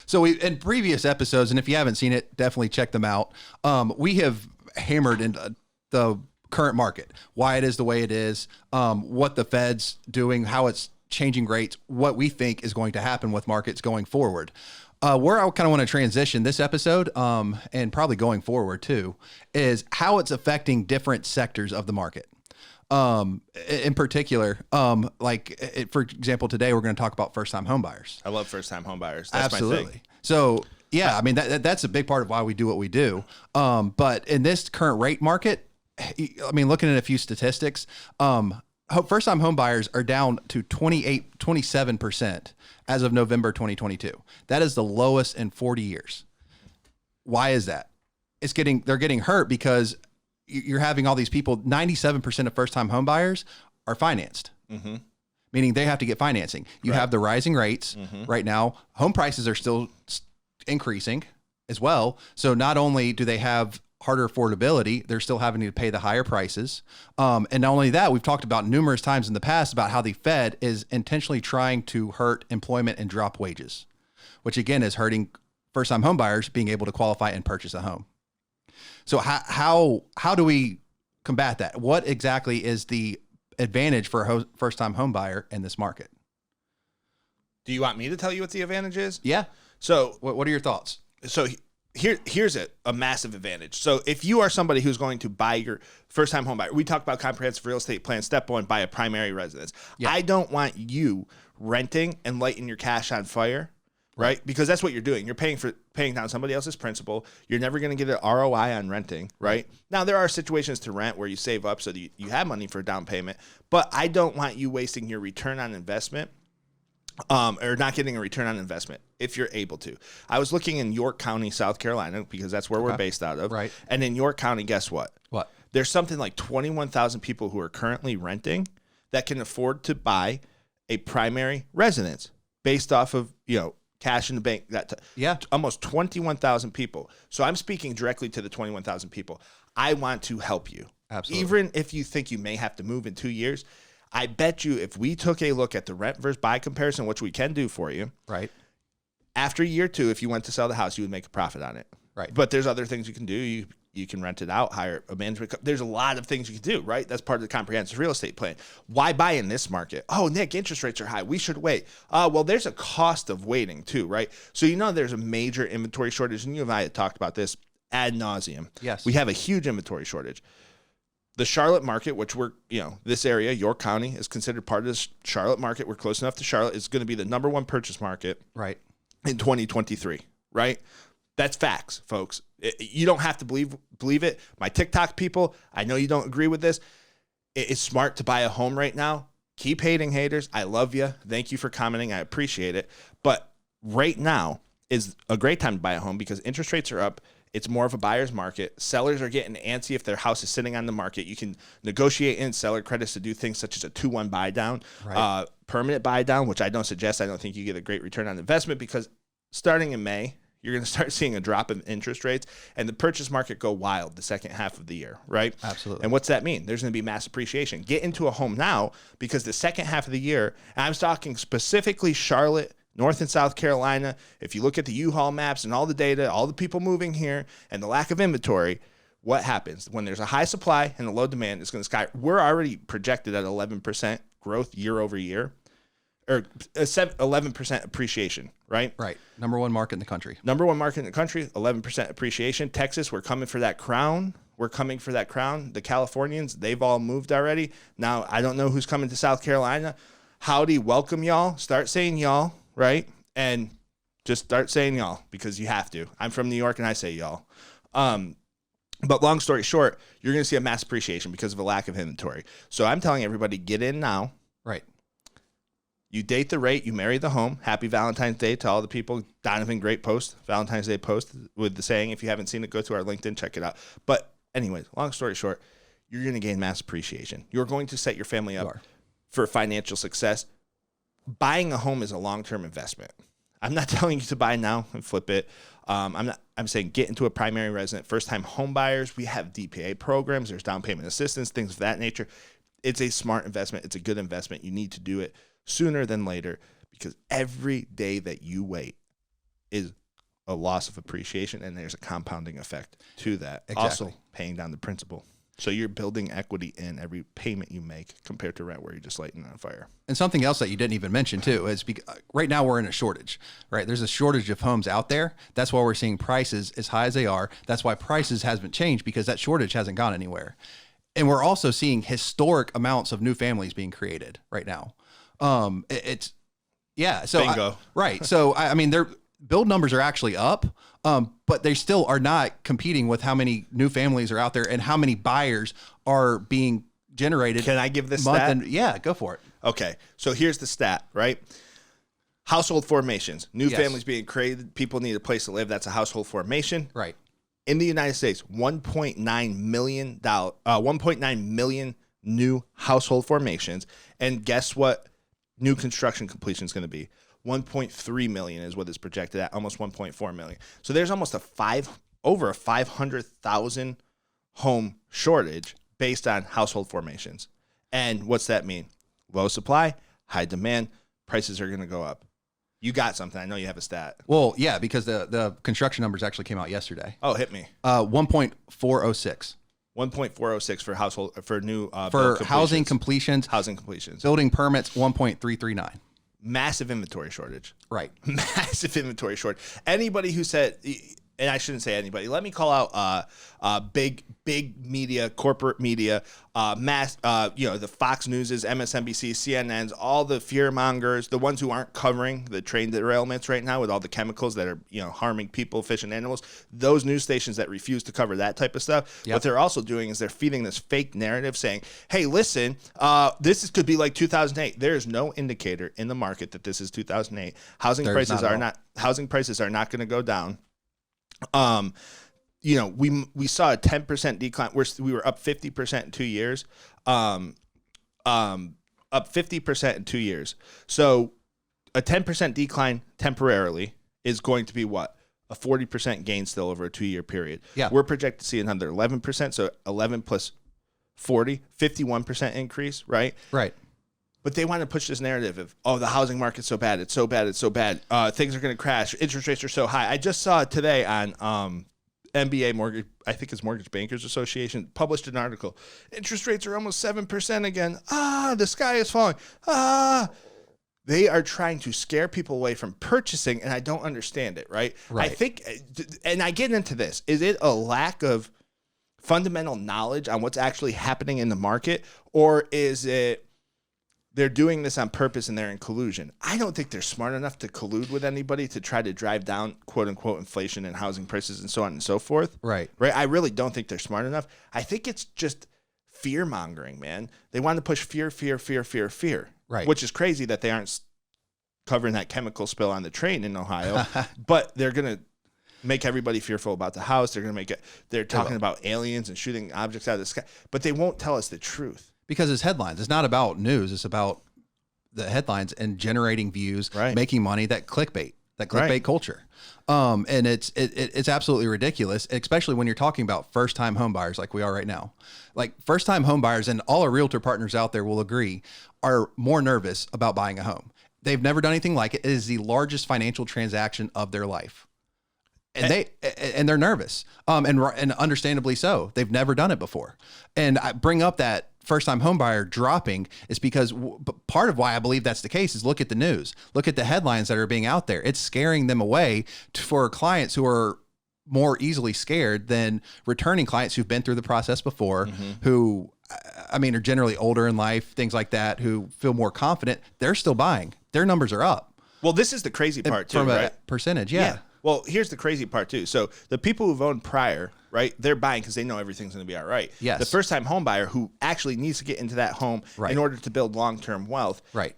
So we in previous episodes, and if you haven't seen it, definitely check them out. We have hammered into the current market, why it is the way it is, what the Fed's doing, how it's changing rates, what we think is going to happen with markets going forward. Where I kind of want to transition this episode, and probably going forward too, is how it's affecting different sectors of the market. In particular, for example, today we're going to talk about first-time home buyers. I love first-time home buyers. That's Absolutely. my thing. So yeah, I mean, that's a big part of why we do what we do. But in this current rate market, I mean, looking at a few statistics, first-time home buyers are down to 27% as of November 2022. That is the lowest in 40 years. Why is that? They're getting hurt because you're having all these people. 97% of first-time home buyers are financed, meaning they have to get financing. You have the rising rates right now. Home prices are still increasing as well. So not only do they have harder affordability, they're still having to pay the higher prices. And not only that, we've talked about numerous times in the past about how the Fed is intentionally trying to hurt employment and drop wages, which again is hurting first-time home buyers being able to qualify and purchase a home. So how do we combat that? What exactly is the advantage for a first-time home buyer in this market? Do you want me to tell you what the advantage is? Yeah. So what are your thoughts? So here's a massive advantage. So if you are somebody who's going to buy your first-time home buyer, we talk about comprehensive real estate plan. Step 1, buy a primary residence. Yeah. I don't want you renting and lighting your cash on fire. Right? Because that's what you're doing. You're paying down somebody else's principal. You're never going to get an ROI on renting, right? Now, there are situations to rent where you save up so that you have money for a down payment, but I don't want you wasting your return on investment or not getting a return on investment if you're able to. I was looking in York County, South Carolina, because that's where we're based out of. Right. And in York County, guess what? What? There's something like 21,000 people who are currently renting that can afford to buy a primary residence based off of, cash in the bank. Almost 21,000 people. So I'm speaking directly to the 21,000 people. I want to help you. Absolutely. Even if you think you may have to move in 2 years, I bet you if we took a look at the rent versus buy comparison, which we can do for you, right? After year 2, if you went to sell the house, you would make a profit on it. Right. But there's other things you can do. You can rent it out, hire a management. There's a lot of things you can do, right? That's part of the comprehensive real estate plan. Why buy in this market? Oh, Nick, interest rates are high. We should wait. Well, there's a cost of waiting too, right? So there's a major inventory shortage, and you and I had talked about this ad nauseum. Yes. We have a huge inventory shortage. The Charlotte market, which this area, York County, is considered part of the Charlotte market. We're close enough to Charlotte. It's going to be the number 1 purchase market in 2023, right? That's facts, folks. You don't have to believe it. My TikTok people, I know you don't agree with this. It's smart to buy a home right now. Keep hating, haters. I love you. Thank you for commenting. I appreciate it. But right now is a great time to buy a home because interest rates are up. It's more of a buyer's market. Sellers are getting antsy if their house is sitting on the market. You can negotiate in seller credits to do things such as a 2-1 buy down, permanent buy down, which I don't suggest. I don't think you get a great return on investment because starting in May, you're going to start seeing a drop in interest rates and the purchase market go wild the second half of the year, right? Absolutely. And what's that mean? There's going to be mass appreciation. Get into a home now because the second half of the year, and I'm talking specifically Charlotte, North and South Carolina, if you look at the U-Haul maps and all the data, all the people moving here and the lack of inventory, what happens? When there's a high supply and a low demand, it's going to skyrocket. We're already projected at 11% growth year over year. Or 11% appreciation, right? Right. Number 1 market in the country. Number 1 market in the country, 11% appreciation. Texas, we're coming for that crown. The Californians, they've all moved already. Now, I don't know who's coming to South Carolina. Howdy, welcome y'all. Start saying y'all, right? And just start saying y'all because you have to. I'm from New York and I say y'all. But long story short, you're going to see a mass appreciation because of a lack of inventory. So I'm telling everybody, get in now. Right. You date the rate, you marry the home. Happy Valentine's Day to all the people. Donovan, great post, Valentine's Day post with the saying. If you haven't seen it, go to our LinkedIn, check it out. But anyways, long story short, you're going to gain mass appreciation. You're going to set your family up for financial success. Buying a home is a long-term investment. I'm not telling you to buy now and flip it. I'm saying get into a primary resident. First-time home buyers, we have DPA programs. There's down payment assistance, things of that nature. It's a smart investment. It's a good investment. You need to do it sooner than later because every day that you wait is a loss of appreciation, and there's a compounding effect to that. Exactly. Also paying down the principal. So you're building equity in every payment you make compared to rent where you're just lighting on fire. And something else that you didn't even mention too is right now we're in a shortage, right? There's a shortage of homes out there. That's why we're seeing prices as high as they are. That's why prices hasn't changed, because that shortage hasn't gone anywhere. And we're also seeing historic amounts of new families being created right now. So Bingo. Right. So I mean, their build numbers are actually up, but they still are not competing with how many new families are out there and how many buyers are being generated. Can I give this stat? Yeah, go for it. Okay. So here's the stat, right? Household formations, new Yes. families being created. People need a place to live. That's a household formation. Right. In the United States, 1.9 million new household formations. And guess what new construction completion is going to be? 1.3 million is what it's projected at, almost 1.4 million. So there's almost over a 500,000 home shortage based on household formations. And what's that mean? Low supply, high demand, prices are going to go up. You got something. I know you have a stat. Well, yeah, because the construction numbers actually came out yesterday. Oh, hit me. 1.406. 1.406 for household for new For housing completions. Housing completions. Building permits, 1.339. Massive inventory shortage. Right. Massive inventory shortage. Anybody who said, and I shouldn't say anybody, let me call out big media, corporate media, the Fox Newses, MSNBC, CNNs, all the fear mongers, the ones who aren't covering the train derailments right now with all the chemicals that are harming people, fish, and animals. Those news stations that refuse to cover that type of stuff, What they're also doing is they're feeding this fake narrative saying, hey, listen, could be like 2008. There is no indicator in the market that this is 2008. Housing prices are not going to go down. We saw a 10% decline. We were up 50% in 2 years. Up 50% in 2 years. So a 10% decline temporarily is going to be what? A 40% gain still over a 2-year period. Yeah. We're projected to see another 11%. So 11 plus 40, 51% increase, right? Right. But they want to push this narrative of, the housing market's so bad. It's so bad. It's so bad. Things are going to crash. Interest rates are so high. I just saw it today on NBA Mortgage, I think it's Mortgage Bankers Association, published an article. Interest rates are almost 7% again. The sky is falling. They are trying to scare people away from purchasing, and I don't understand it, right? I think, and I get into this, is it a lack of fundamental knowledge on what's actually happening in the market, or is it they're doing this on purpose and they're in collusion? I don't think they're smart enough to collude with anybody to try to drive down quote unquote inflation and housing prices and so on and so forth. Right. I really don't think they're smart enough. I think it's just fear mongering, man. They want to push fear. Right. Which is crazy that they aren't covering that chemical spill on the train in Ohio, but they're going to make everybody fearful about the house. They're going to make it, they're talking about aliens and shooting objects out of the sky, but they won't tell us the truth. Because it's headlines. It's not about news. It's about the headlines and generating views, making money, that clickbait culture. And it's absolutely ridiculous, especially when you're talking about first-time home buyers like we are right now. Like first-time home buyers, and all our realtor partners out there will agree, are more nervous about buying a home. They've never done anything like it. It is the largest financial transaction of their life. And they're nervous, and understandably so. They've never done it before. And I bring up that first-time home buyer dropping is because part of why I believe that's the case is look at the news, look at the headlines that are being out there. It's scaring them away for clients who are more easily scared than returning clients who've been through the process before, who, are generally older in life, things like that, who feel more confident. They're still buying. Their numbers are up. Well, this is the crazy part too, from right? a percentage. Yeah. Well, here's the crazy part too. So the people who've owned prior, right, they're buying because they know everything's going to be all right. Yes. The first-time home buyer who actually needs to get into that home in order to build long-term wealth. Right.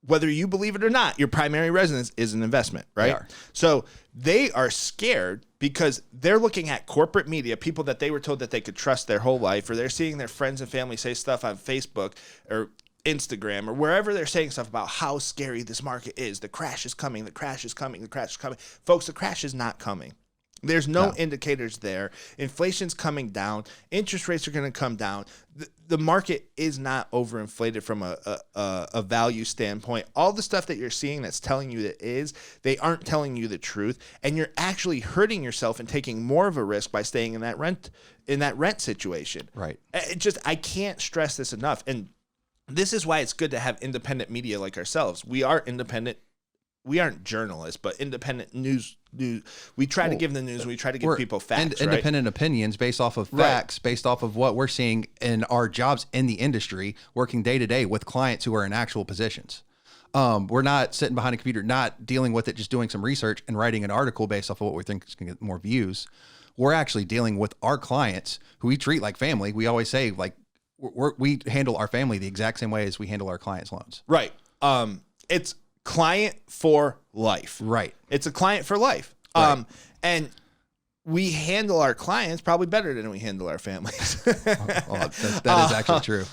Whether you believe it or not, your primary residence is an investment, right? They are. So they are scared because they're looking at corporate media, people that they were told that they could trust their whole life, or they're seeing their friends and family say stuff on Facebook or Instagram or wherever they're saying stuff about how scary this market is. The crash is coming. The crash is coming. The crash is coming. Folks, the crash is not coming. There's no indicators there. Inflation's coming down. Interest rates are going to come down. The market is not overinflated from a value standpoint. All the stuff that you're seeing that's telling you that they aren't telling you the truth, and you're actually hurting yourself and taking more of a risk by staying in that rent situation. Right. I can't stress this enough. And this is why it's good to have independent media like ourselves. We are independent. We aren't journalists, but independent news. We try to give the news. We try to give people facts. Independent opinions based off of facts, based off of what we're seeing in our jobs in the industry, working day to day with clients who are in actual positions. We're not sitting behind a computer, not dealing with it, just doing some research and writing an article based off of what we think is going to get more views. We're actually dealing with our clients who we treat like family. We always say, like, we handle our family the exact same way as we handle our clients' loans. Right. It's client for life. Right. It's a client for life. Right. And we handle our clients probably better than we handle our families. That is actually true.